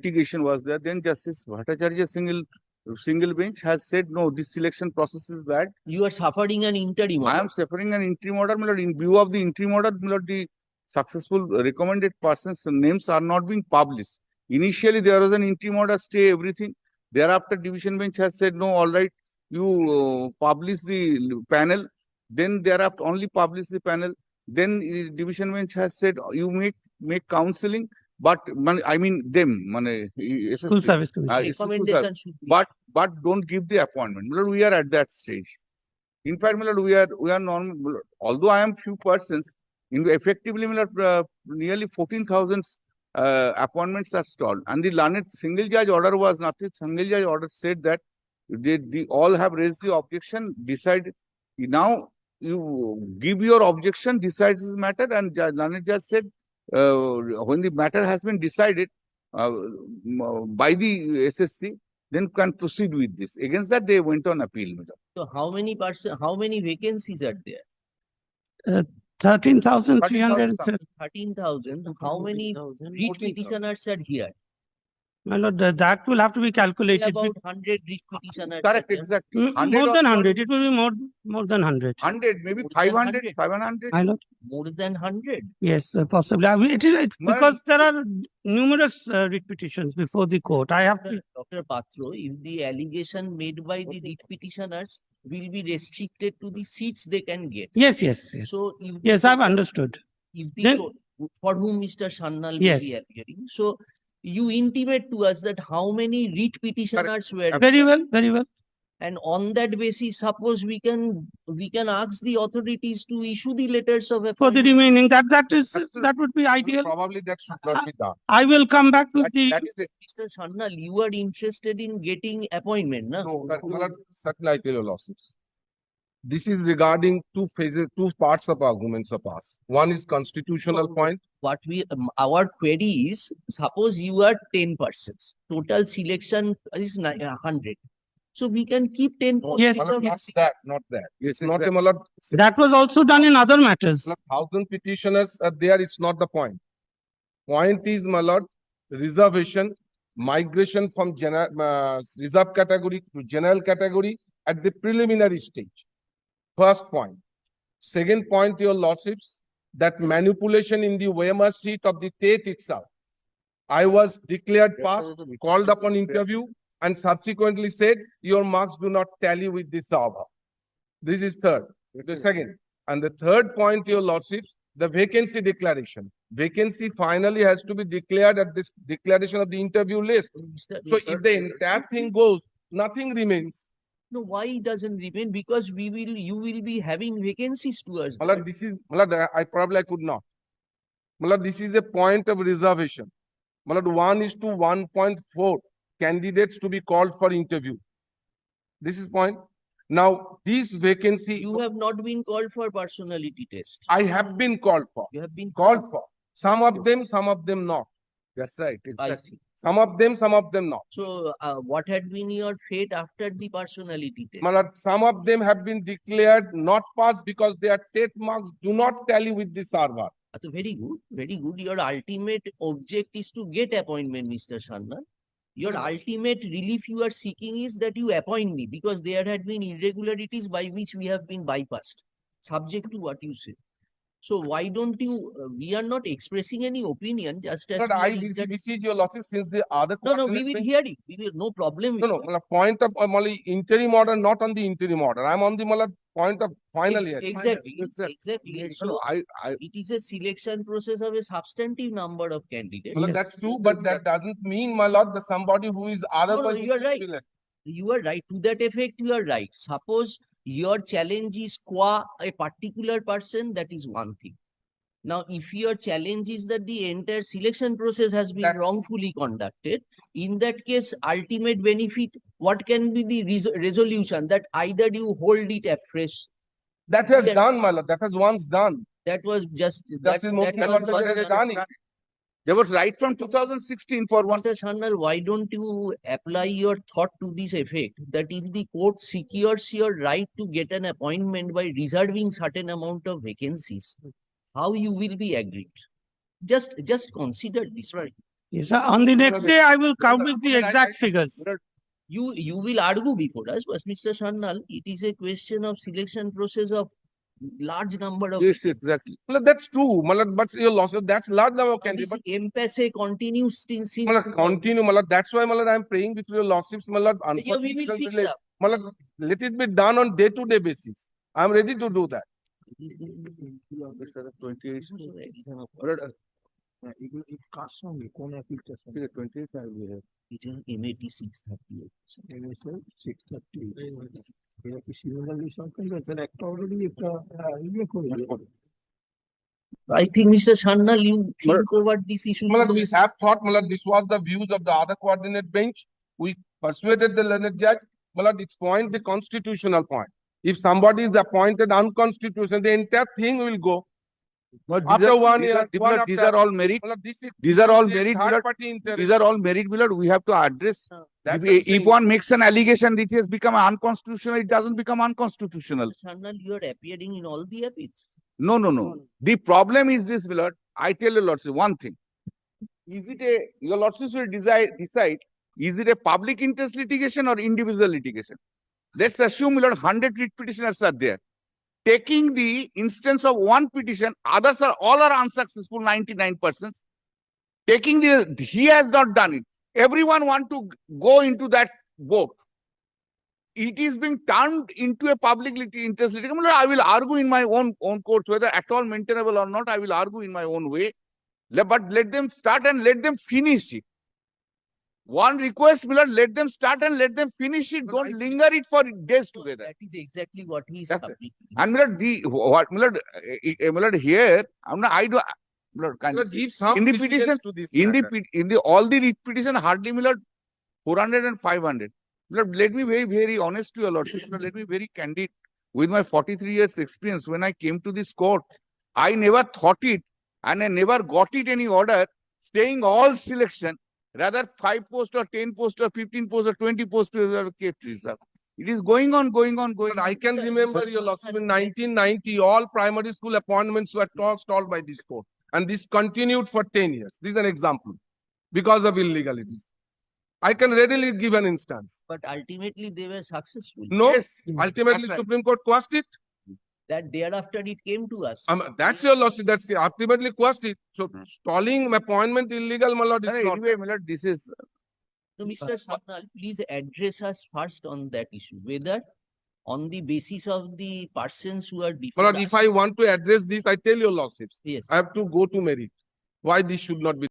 litigation was there. Then Justice Bhattacharya single bench has said, no, this selection process is bad. You are suffering an interim order. I am suffering an interim order, my lord. In view of the interim order, my lord, the successful recommended persons' names are not being published. Initially, there was an interim order, stay everything. Thereafter, division bench has said, no, all right, you publish the panel. Then thereafter, only publish the panel. Then division bench has said, you make counseling, but I mean them, School service committee. Recommendation should be. but don't give the appointment. My lord, we are at that stage. In fact, my lord, we are normal. Although I am few persons, effectively, my lord, nearly 14,000 appointments are stalled. And the learned single judge order was nothing. Single judge order said that they all have raised the objection. Decide now. You give your objection, decides this matter, and learned judge said when the matter has been decided by the SSC, then can proceed with this. Against that, they went on appeal, madam. So how many vacancies are there? 13,300. 13,000. How many writ petitioners are here? My lord, that will have to be calculated. About 100 writ petitioners. Correct, exactly. More than 100. It will be more than 100. 100, maybe More than 500, 100. 700. My lord. More than 100. Yes, possibly. I mean, because there are numerous writ petitions before the court. I have to. Dr. Patro, if the allegation made by the writ petitioners will be restricted to the seats they can get. Yes. So if Yes, I've understood. If the Then- for whom Mr. Sannal Yes. will be appearing. So you intimate to us that how many writ petitioners were Very well. and on that basis, suppose we can ask the authorities to issue the letters of For the appointment. remaining, that would be ideal. Probably that should not be done. I will come back with the. That is it. Mr. Sannal, you are interested in getting appointment, na? No, certainly I tell you losses. This is regarding two parts of arguments of us. One is constitutional point. What our query is, suppose you are 10 persons, total selection is 100. So we can keep 10 Yes, Not that. Yes, It's not a exactly. malad. That was also done in other matters. 1,000 petitioners are there. It's not the point. Point is, my lord, reservation, migration from reserve category to general category at the preliminary stage. First point. Second point, your lordships, that manipulation in the OMR sheet of the state itself. I was declared passed, called upon interview, and subsequently said, your marks do not tally with this above. This is third. The second. And the third point, your lordships, the vacancy declaration. Vacancy finally has to be declared at this declaration of the interview list. So if the entire thing goes, nothing remains. No, why it doesn't remain? Because you will be having vacancies towards that. Malad, this is, Malad, I could not. Malad, this is a point of reservation. Malad, 1:1.4 candidates to be called for interview. This is point. Now, this vacancy. You have not been called for personality test. I have been called for. You have been Called for. Some of them not. That's right. I Exactly. see. Some of them not. So, what had been your fate after the personality test? Malad, some of them have been declared not passed because their TET marks do not tally with the server. So very good, very good. Your ultimate object is to get appointment, Mr. Sannal. Your ultimate relief you are seeking is that you appoint me because there had been irregularities by which we have been bypassed, subject to what you say. So why don't you, we are not expressing any opinion, just as But we are I in that- received your losses since the other. No, we will hear it. We will, no problem. No, the point of interim order, not on the interim order. I'm on the point of final year. Exactly. No, So I it is a selection process of a substantive number of candidates. Well, that's true, but that doesn't mean, my lord, that somebody who is otherwise. you are right. You are right. To that effect, you are right. Suppose your challenge is qua a particular person, that is one thing. Now, if your challenge is that the entire selection process has been wrongfully conducted, in that case, ultimate benefit, what can be the resolution? That either you hold it afresh. That has done, my lord. That has once done. That was just That is most was likely once that has done. done it. They were right from 2016 for one. Mr. Sannal, why don't you apply your thought to this effect that if the court secures your right to get an appointment by reserving certain amount of vacancies, how you will be aggrieved? Just consider this. Right. Yes, sir. On the next day, I will come with the exact figures. You will argue before us, but Mr. Sannal, it is a question of selection process of large number of Yes, exactly. Matlab, that's true. Matlab, but your loss, that's large number of Now, candidates. this impasse continues since Matlab, 2000. continue. Matlab, that's why matlab, I'm praying with your lawsuits. Matlab, Yeah, we will fix unfortunately, up. matlab, let it be done on day-to-day basis. I'm ready to do that. 28 এগুলো এই কার সঙ্গে কোন অ্যাপিলটার সঙ্গে 28 I will have. MAT 638. MSL 630 এরা কি similarly something আছে একটা already একটা ইয়ে করে I think, Mr. Sannal, you think over this issue. Matlab, we have thought, matlab, this was the views of the other coordinate bench. We persuaded the learned judge. Matlab, it's point the constitutional point. If somebody is appointed unconstitutional, the entire thing will go. But After 1 year, these are all merit. Matlab, These are all is a merit. third party interest. These are all merit. We have to address. That's If, what I'm if saying. one makes an allegation, it has become unconstitutional. It doesn't become unconstitutional. Sannal, you are appearing in all the appeals. No, no, no. The problem is this, my lord. I tell you, lordship, one thing. Is it your lordship will decide, is it a public interest litigation or individual litigation? Let's assume, my lord, 100 writ petitioners are there. Taking the instance of one petition, others are all are unsuccessful, 99%. Taking he has not done it. Everyone want to go into that boat. It is being turned into a public interest litigation. I will argue in my own court, whether at all maintainable or not, I will argue in my own way. But let them start and let them finish it. One request, Miller, let them start and let them finish it. But Don't linger it for days together. That is exactly what he is That's it. publicly. And Miller, Miller, here, I do. Miller, Matlab, give some in the precedence petitions, to this in matter. all the writ petition, hardly Miller 400 and 500. Miller, let me very honest to your lordship. Miller, let me very candid. With my 43 years experience, when I came to this court, I never thought it and I never got it any order staying all selection. Rather 5 posts or 10 posts or 15 posts or 20 posts to have kept reserve. It is going on. But I can remember your lawsuit in 1990, all primary school appointments were stalled by this court. And this continued for 10 years. This is an example. Because of illegalities. I can readily give an instance. But ultimately they were successful. No, Yes, ultimately that's right. Supreme Court quashed it. That thereafter it came to us. That's your lawsuit. That's ultimately quashed it. So stalling appointment illegal, my lord, is not. Anyway, Miller, this is So, Mr. Sannal, please address us first on that issue. Whether on the basis of the persons who are My before lord, us. if I want to address this, I tell your lawsuits. Yes. I have to go to merit. Why this should not be